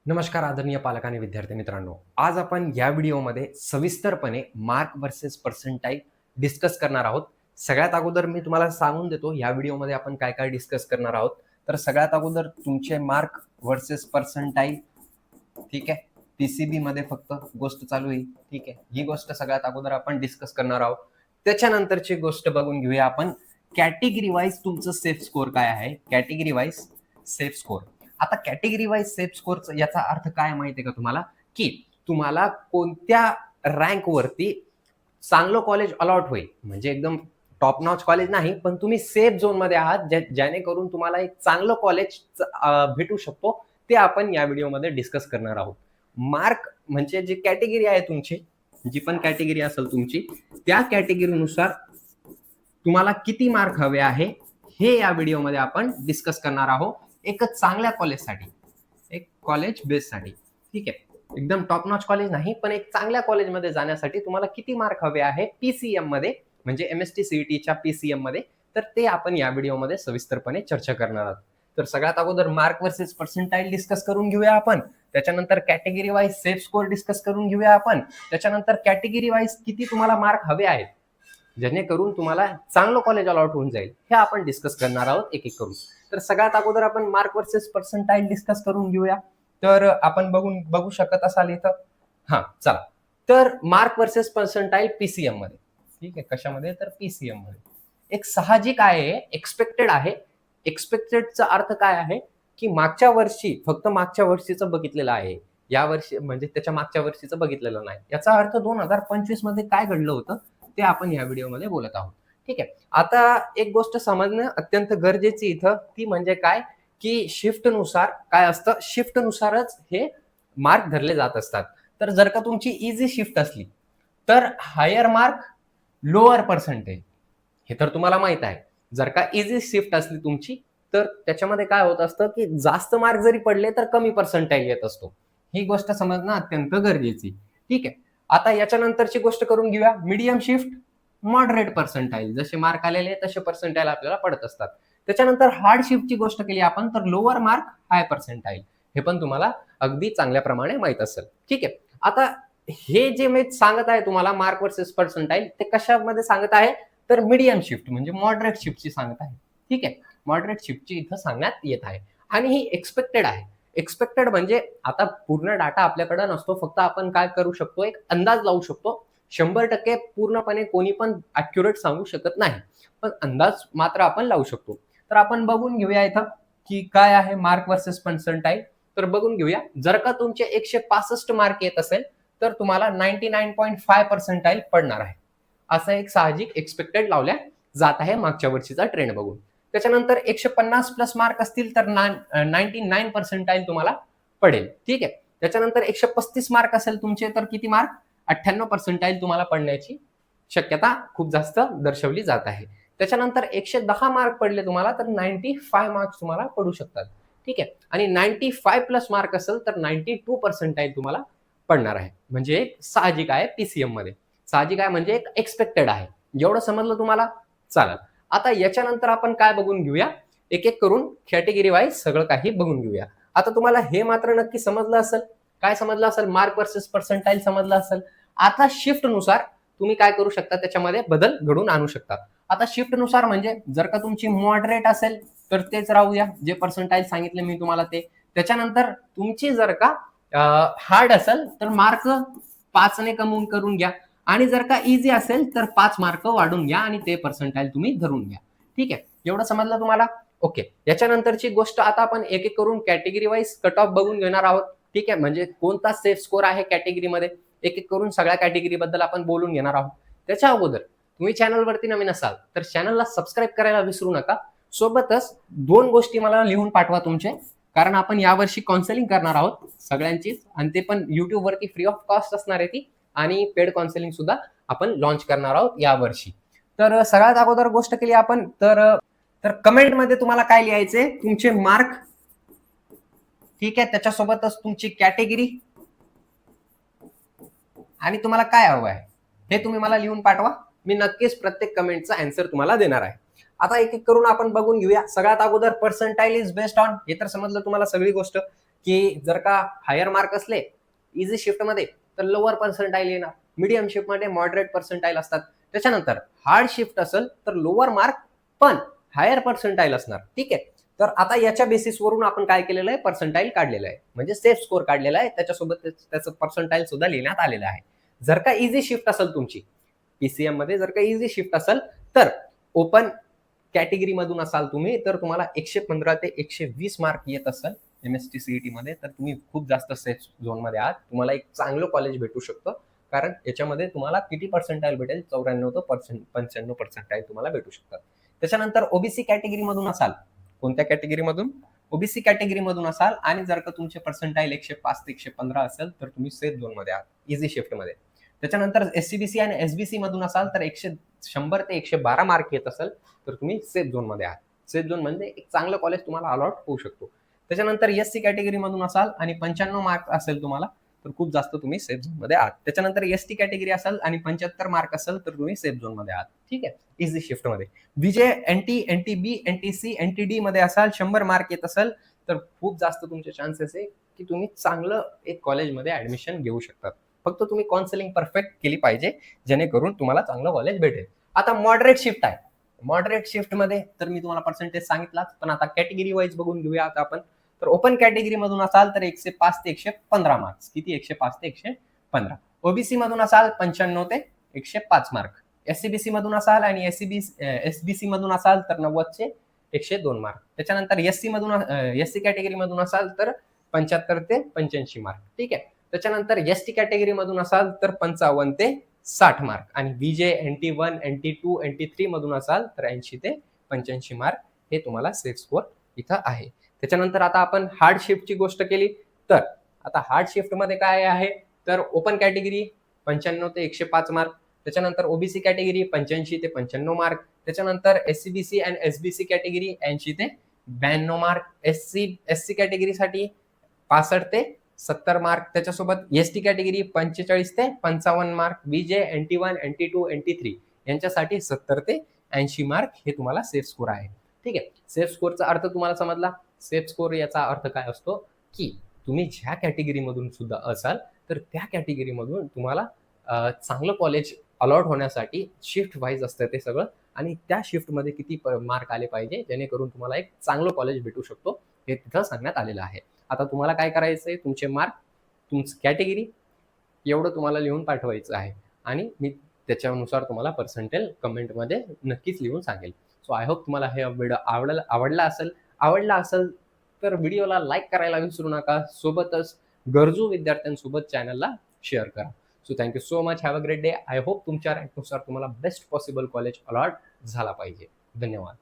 नमस्कार आदरणीय पालक आणि विद्यार्थी मित्रांनो, आज आपण या व्हिडिओमध्ये सविस्तरपणे मार्क वर्सेस पर्सेंटाईल डिस्कस करणार आहोत. सगळ्यात अगोदर मी तुम्हाला सांगून देतो या व्हिडिओमध्ये आपण काय काय डिस्कस करणार आहोत. तर सगळ्यात अगोदर तुमचे मार्क वर्सेस पर्सेंटाईल, ठीक आहे, पीसीबी मध्ये फक्त गोष्ट चालू आहे, ठीक आहे. ही गोष्ट सगळ्यात अगोदर आपण डिस्कस करणार आहोत. त्याच्यानंतरची गोष्ट बघून घेऊया आपण कॅटेगरी वाईज तुमचं सेफ स्कोर काय आहे. Category wise safe score. आता कॅटेगरी वाईज सेफ स्कोर याचा अर्थ काय माहितीये का तुम्हाला, की तुम्हाला कोणत्या रँक वरती चांगलं कॉलेज अलॉट होईल, म्हणजे एकदम टॉप नॉच कॉलेज नाही, पण तुम्ही सेफ झोन मध्ये आहात, जेणेकरून तुम्हाला एक चांगलं कॉलेज भेटू शकतो. ते आपण या व्हिडिओमध्ये डिस्कस करणार आहोत. मार्क म्हणजे जी कॅटेगरी आहे तुमची, जी पण कॅटेगरी असेल तुमची, त्या कॅटेगरीनुसार तुम्हाला किती मार्क हवे आहे हे या व्हिडिओमध्ये आपण डिस्कस करणार आहोत. एक चांगल्या कॉलेजसाठी, एक कॉलेज बेससाठी, ठीक आहे. एकदम टॉप नॉच कॉलेज नाही, पण एक चांगल्या कॉलेजमध्ये जाण्यासाठी तुम्हाला किती मार्क हवे आहे पीसीएम मध्ये, म्हणजे एमएसटी सीईटीच्या पीसीएम मध्ये, तर ते आपण या व्हिडिओमध्ये सविस्तरपणे चर्चा करणार आहोत. तर सगळ्यात अगोदर मार्क वर्सेस पर्सेंटाईल डिस्कस करून घेऊया आपण. त्याच्यानंतर category wise safe score discuss करून घेऊया आपण. त्याच्यानंतर कॅटेगरी वाईज किती तुम्हाला मार्क हवे आहेत जेणेकरून तुम्हाला चांगलं कॉलेज अलॉट होऊन जाईल, हे आपण डिस्कस करणार आहोत एक एक करून. तर सगळ्यात अगोदर आपण मार्क वर्सेस पर्सेंटाईल डिस्कस करून घेऊया. तर आपण बघू शकत असाल इथं, हा चला. तर मार्क वर्सेस पर्सेंटाईल पीसीएम मध्ये, ठीक आहे. कशामध्ये? तर पीसीएम मध्ये. एक साहजिक आहे, एक्सपेक्टेड आहे. एक्सपेक्टेडचा अर्थ काय आहे, की मागच्या वर्षी फक्त मागच्या वर्षीचं बघितलेलं आहे, या वर्षी म्हणजे त्याच्या मागच्या वर्षीचं बघितलेलं नाही. याचा अर्थ 2025 मध्ये काय घडलं होतं ते आपण या व्हिडिओमध्ये बोलत आहोत, ठीक आहे. आता एक गोष्ट समजणं अत्यंत गरजेची इथं, ती म्हणजे काय, की शिफ्ट नुसार काय असतं, शिफ्ट नुसारच हे मार्क धरले जात असतात. तर जर का तुमची इझी शिफ्ट असली तर हायर मार्क, लोअर पर्सेंटेज, हे तर तुम्हाला माहित आहे. जर का इझी शिफ्ट असली तुमची तर त्याच्यामध्ये काय होत असतं, की जास्त मार्क जरी पडले तर कमी पर्सेंटाईल येत असतो. ही गोष्ट समजणं अत्यंत गरजेची, ठीक आहे. आता याच्यानंतरची गोष्ट करून घेऊया मीडियम शिफ्ट, मॉडरेट पर्सेंटाईल. जसे मार्क आलेले तसे पर्सेंटाईल आपल्याला पडत असतात. त्याच्यानंतर हार्ड शिफ्टची गोष्ट केली आपण तर लोअर मार्क, हाय पर्सेंटाईल. हे पण तुम्हाला अगदी चांगल्या प्रमाणे माहित असेल, ठीक आहे. आता हे जे मी सांगत आहे तुम्हाला मार्क वर्सेस पर्सेंटाईल, ते कशामध्ये सांगत आहे तर मीडियम शिफ्ट म्हणजे मॉडरेट शिफ्टची सांगत आहे, ठीक आहे. मॉडरेट शिफ्टची इथं सांगण्यात येत आहे आणि ही एक्सपेक्टेड आहे. एक्सपेक्टेड म्हणजे आता पूर्ण डाटा आपल्याकडे नसतो, फक्त आपण काय करू शकतो, एक अंदाज लावू शकतो. 100% पूर्णपणे कोणी पण अॅक्युरेट सांगू शकत नाही, पण अंदाज मात्र आपण लावू शकतो. तर आपण बघून घेऊया इथं की काय आहे मार्क वर्सेस पर्सेंटाईल. तर बघून घेऊया, जर का तुमचे 165 मार्क येत असेल तर तुम्हाला 99.5 पर्सेंटाईल पडणार आहे. असं एक साहजिक एक्सपेक्टेड लावल्या जात आहे मागच्या वर्षीचा ट्रेंड बघून. त्याच्यानंतर 150 प्लस मार्क असतील तर 99 पर्सेंटाईल तुम्हाला पडेल, ठीक आहे. त्याच्यानंतर 135 मार्क असेल तुमचे तर किती मार्क, 98 पर्सेंटाईल तुम्हाला पडण्याची शक्यता खूप जास्त दर्शवली जात आहे. त्याच्यानंतर 110 मार्क पडले तुम्हाला तर 95 मार्क्स तुम्हाला पडू शकतात, ठीक आहे. आणि 95 प्लस मार्क असेल तर 92 पर्सेंटाईल तुम्हाला पडणार आहे. म्हणजे एक साहजिक आहे पीसीएम मध्ये. साहजिक आहे म्हणजे एक एक्सपेक्टेड आहे. एवढं समजलं तुम्हाला? चालेल. आता याच्यानंतर आपण काय बघून घेऊया, एक एक करून कॅटेगरी वाईज सगळं काही बघून घेऊया. आता तुम्हाला हे मात्र नक्की समजलं असेल. काय समजलं असेल? मार्क वर्सेस पर्सेंटाईल समजलं असेल. आता शिफ्ट नुसार तुम्ही काय करू शकता, त्याच्यामध्ये बदल घडून आणू शकता. आता शिफ्ट नुसार म्हणजे जर का तुमची मॉडरेट असेल तर तेच राहूया, जे पर्सेंटाईल सांगितले मी तुम्हाला ते. त्याच्यानंतर तुमची जर का हार्ड असेल तर मार्क 5 ने कमी करून घ्या, आणि जर का इझी असेल तर 5 मार्क वाढून घ्या आणि ते पर्सेंटाईल तुम्ही धरून घ्या, ठीक आहे. एवढं समजलं तुम्हाला? ओके. याच्यानंतरची गोष्ट आता आपण एक एक करून कॅटेगरी वाईज कट ऑफ बघून घेणार आहोत, ठीक आहे. म्हणजे कोणता सेफ स्कोर आहे कॅटेगरीमध्ये, एक एक करून सगळ्या कॅटेगरी बद्दल आपण बोलून घेणार आहोत. त्याच्या अगोदर तुम्ही चॅनलवरती नवीन असाल तर चॅनलला सबस्क्राईब करायला विसरू नका. सोबतच 2 गोष्टी मला लिहून पाठवा तुमचे, कारण आपण यावर्षी काउन्सिलिंग करणार आहोत सगळ्यांचीच, आणि ते पण युट्यूब वरती फ्री ऑफ कॉस्ट असणार आहे ती, आणि पेड काउन्सिलिंग सुद्धा आपण लॉन्च करणार आहोत यावर्षी. तर सगळ्यात अगोदर गोष्ट केली आपण तर कमेंट मध्ये तुम्हाला काय लिहायचे, तुमचे मार्क, ठीक आहे. त्याच्यासोबतच तुमची कॅटेगरी आणि तुम्हाला काय हवं आहे हे तुम्ही मला लिहून पाठवा. मी नक्कीच प्रत्येक कमेंटचा आन्सर तुम्हाला देणार आहे. आता एक एक करून आपण बघून घेऊया. सगळ्यात अगोदर पर्सेंटाईल इज बेस्ड ऑन, हे तर समजलं तुम्हाला सगळी गोष्ट, की जर का हायर मार्क असले इझी शिफ्टमध्ये तर लोअर पर्सेंटाईल येणार, मीडियम शिफ्टमध्ये मॉडरेट पर्सेंटाईल असतात. त्याच्यानंतर हार्ड शिफ्ट असेल तर लोअर मार्क पण हायर पर्सेंटाईल असणार. ठीक आहे. तर आता याच्या बेसिसवरून आपण काय केलेलं आहे, पर्सेंटाईल काढलेलं आहे, म्हणजे सेफ स्कोर काढलेला आहे, त्याच्यासोबत त्याचं पर्सेंटाईल सुद्धा लिहिण्यात आलेलं आहे. जर का इझी शिफ्ट असेल तुमची पीसीएम मध्ये, जर का इझी शिफ्ट असेल तर ओपन कॅटेगरी मधून असाल तुम्ही तर तुम्हाला 115 ते 120 मार्क येत असेल एमएसटी सीईटी मध्ये, तर तुम्ही खूप जास्त सेफ झोन मध्ये आहात. तुम्हाला एक चांगलं कॉलेज भेटू शकतं, कारण याच्यामध्ये तुम्हाला किती पर्सेंटाईल भेटेल, 94 ते 95 पर्सेंटाईल तुम्हाला भेटू शकतात. त्याच्यानंतर ओबीसी कॅटेगरी मधून असाल, कोणत्या कॅटेगरी मधून, ओबीसी कॅटेगरी मधून असाल आणि जर का तुमचे पर्सेंटाईल 105 ते 115 असेल तर तुम्ही सेफ झोन मध्ये आहात इझी शिफ्ट मध्ये. त्याच्यानंतर एससीबीसी आणि एसबीसी मधून असाल तर 100 ते 112 मार्क येत असेल तर तुम्ही सेफ झोन मध्ये आहात. सेफ झोन म्हणजे एक चांगलं कॉलेज तुम्हाला अलॉट होऊ शकतो. त्याच्यानंतर एससी कॅटेगरी मधून असाल आणि 95 मार्क असेल तुम्हाला तर खूप जास्त तुम्ही सेफ झोन मध्ये आहात. त्याच्यानंतर एसटी कॅटेगरी असेल आणि 75 मार्क असेल तर तुम्ही सेफ झोन मध्ये आहात. ठीक आहे, इझी शिफ्ट मध्ये. विजय एनटी, एनटीबी, एनटीसी, एनटीडी मध्ये असाल, 100 मार्क येत असेल तर खूप जास्त तुमचे चान्सेस आहे की तुम्ही चांगलं एक कॉलेजमध्ये ऍडमिशन घेऊ शकतात. फक्त तुम्ही काउन्सिलिंग परफेक्ट केली पाहिजे, जेणेकरून तुम्हाला चांगलं कॉलेज भेटेल. आता मॉडरेट शिफ्ट आहे. मॉडरेट शिफ्ट मध्ये तर मी तुम्हाला पर्सेंटेज सांगितलाच, पण आता कॅटेगरी वाईज बघून घेऊया आता आपण. तर ओपन कॅटेगरी मधून असाल तर 105 ते 115 मार्क्स, किती, 105 ते 115. ओबीसी मधून असाल 95 ते 105 मार्क. एससीबीसी मधून असाल आणि एसबीसी मधून असाल तर 90 ते 102 मार्क. त्याच्यानंतर एससी कॅटेगरी मधून असाल तर 75 ते 85 मार्क. ठीक आहे. त्याच्यानंतर एसटी कॅटेगरी मधून असाल तर 55 ते 60 मार्क आणि बीजे, NT1, NT2, NT3 मधून असाल तर 80 ते 85 मार्क हे तुम्हाला सेफ स्कोर इथं आहे. त्याच्यानंतर आता आपण हार्ड शिफ्टची गोष्ट केली तर आता हार्ड शिफ्ट मध्ये काय आहे, तर ओपन कॅटेगरी 95 ते 105 मार्क. त्याच्यानंतर ओबीसी कॅटेगरी 85 ते 95 मार्क. त्याच्यानंतर एससीबीसी आणि एसबीसी कॅटेगरी 80 ते 92 मार्क. एससी कॅटेगरीसाठी 65 ते 70 मार्क. त्याच्यासोबत एसटी कॅटेगरी 45 ते 55 मार्क. बीजे, NT1, NT2, NT3 यांच्यासाठी 70 ते 80 मार्क हे तुम्हाला सेफ स्कोर आहे. ठीक आहे. सेफ स्कोरचा अर्थ तुम्हाला समजला. सेफ स्कोर याचा अर्थ काय असतो, की तुम्ही ज्या कॅटेगरीमधून सुद्धा असाल तर त्या कॅटेगरीमधून तुम्हाला चांगलं कॉलेज अलॉट होण्यासाठी शिफ्ट वाईज असतं ते सगळं, आणि त्या शिफ्टमध्ये किती मार्क आले पाहिजे जेणेकरून तुम्हाला एक चांगलं कॉलेज भेटू शकतो हे तिथं सांगण्यात आलेलं आहे. आता तुम्हाला काय करायचं आहे, तुमचे मार्क, तुमचं कॅटेगरी एवढं तुम्हाला लिहून पाठवायचं आहे आणि मी त्याच्यानुसार तुम्हाला पर्सेंटेज कमेंटमध्ये नक्कीच लिहून सांगेल. सो आय होप तुम्हाला हे व्हिडिओ आवडला असेल तर व्हिडिओला लाईक करायला विसरू नका. सोबतच गरजू विद्यार्थ्यांसोबत चॅनलला शेअर करा. So thank you so much. Have a great day. I hope तुमच्या रँकनुसार तुम्हाला बेस्ट पॉसिबल कॉलेज अलॉट झाला पाहिजे. धन्यवाद.